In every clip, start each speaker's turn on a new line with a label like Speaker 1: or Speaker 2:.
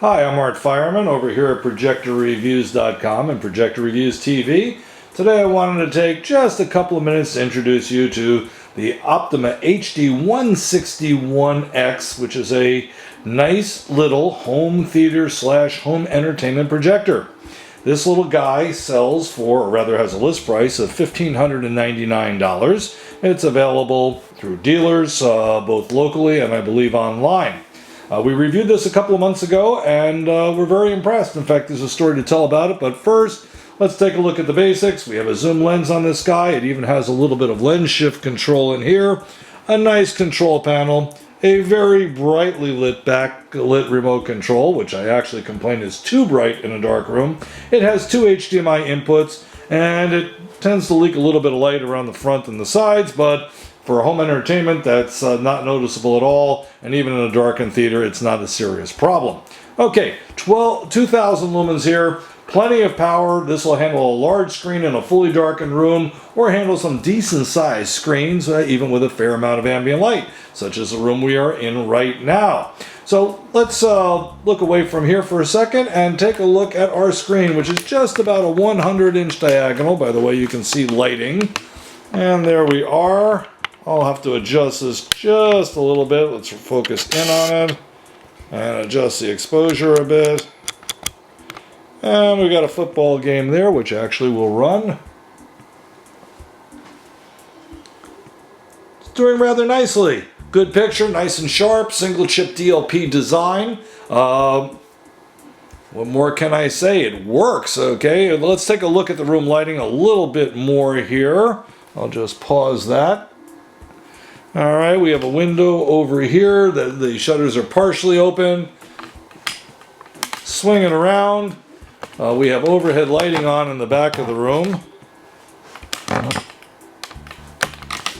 Speaker 1: Hi, I'm Art Fireman over here at projectorreviews.com and Projector Reviews TV. Today I wanted to take just a couple of minutes to introduce you to the Optoma HD161X, which is a nice little home theater slash home entertainment projector. This little guy sells for, or rather has a list price of $1,599. It's available through dealers, both locally and I believe online. We reviewed this a couple of months ago and we're very impressed. In fact, there's a story to tell about it, but first, let's take a look at the basics. We have a zoom lens on this guy. It even has a little bit of lens shift control in here, a nice control panel, a very brightly lit backlit remote control, which I actually complain is too bright in a dark room. It has two HDMI inputs, and it tends to leak a little bit of light around the front and the sides, but for home entertainment, that's not noticeable at all, and even in a darkened theater, it's not a serious problem. Okay, 2,000 lumens here, plenty of power. This will handle a large screen in a fully darkened room, or handle some decent sized screens, even with a fair amount of ambient light, such as the room we are in right now. So let's look away from here for a second and take a look at our screen, which is just about a 100-inch diagonal. By the way, you can see lighting, and there we are. I'll have to adjust this just a little bit. Let's focus in on it and adjust the exposure a bit. And we got a football game there, which actually will run. It's doing rather nicely. Good picture, nice and sharp, single chip DLP design. What more can I say? It works, okay? Let's take a look at the room lighting a little bit more here. I'll just pause that. All right, we have a window over here. The shutters are partially open. Swinging around. We have overhead lighting on in the back of the room.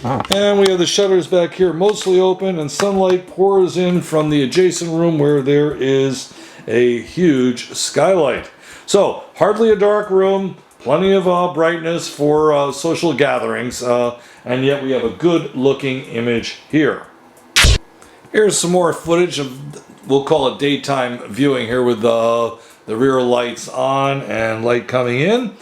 Speaker 1: And we have the shutters back here mostly open, and sunlight pours in from the adjacent room where there is a huge skylight. So, hardly a dark room. Plenty of brightness for social gatherings, and yet we have a good looking image here. Here's some more footage of, we'll call it daytime viewing here with the rear lights on and light coming in.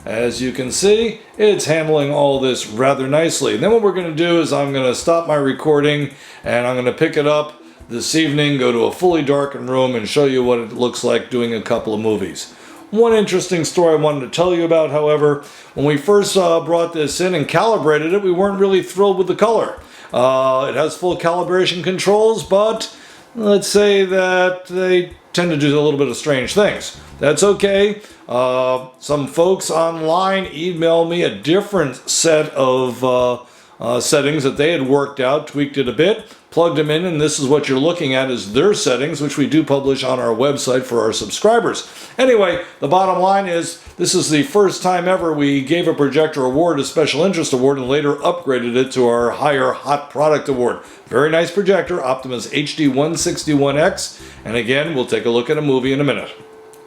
Speaker 1: As you can see, it's handling all this rather nicely. And then what we're going to do is I'm going to stop my recording and I'm going to pick it up this evening, go to a fully darkened room and show you what it looks like doing a couple of movies. One interesting story I wanted to tell you about, however, when we first brought this in and calibrated it, we weren't really thrilled with the color. It has full calibration controls, but let's say that they tend to do a little bit of strange things. That's okay. Some folks online emailed me a different set of settings that they had worked out, tweaked it a bit, plugged them in, and this is what you're looking at is their settings, which we do publish on our website for our subscribers. Anyway, the bottom line is this is the first time ever we gave a projector award, a special interest award, and later upgraded it to our higher hot product award. Very nice projector, Optoma's HD161X, and again, we'll take a look at a movie in a minute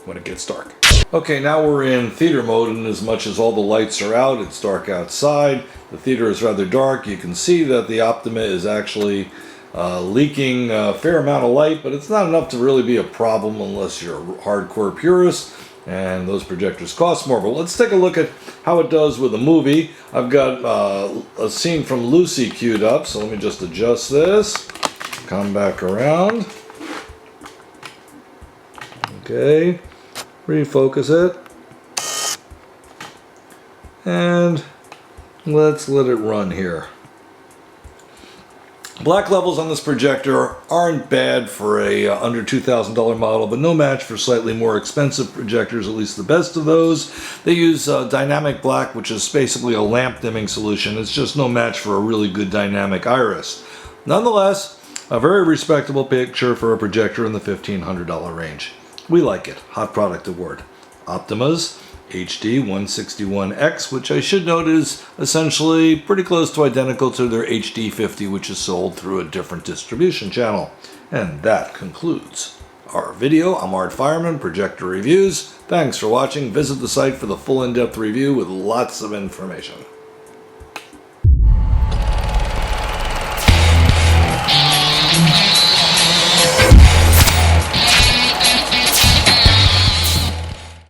Speaker 1: when it gets dark. Okay, now we're in theater mode, and as much as all the lights are out, it's dark outside. The theater is rather dark. You can see that the Optoma is actually leaking a fair amount of light, but it's not enough to really be a problem unless you're a hardcore purist, and those projectors cost more. But let's take a look at how it does with a movie. I've got a scene from Lucy queued up, so let me just adjust this. Come back around. Okay. Refocus it, and let's let it run here. Black levels on this projector aren't bad for a under $2,000 model, but no match for slightly more expensive projectors, at least the best of those. They use dynamic black, which is basically a lamp dimming solution. It's just no match for a really good dynamic iris. Nonetheless, a very respectable picture for a projector in the $1,500 range. We like it. Hot Product Award. Optoma's HD161X, which I should note is essentially pretty close to identical to their HD50, which is sold through a different distribution channel. And that concludes our video. I'm Art Fireman, Projector Reviews. Thanks for watching. Visit the site for the full in-depth review with lots of information.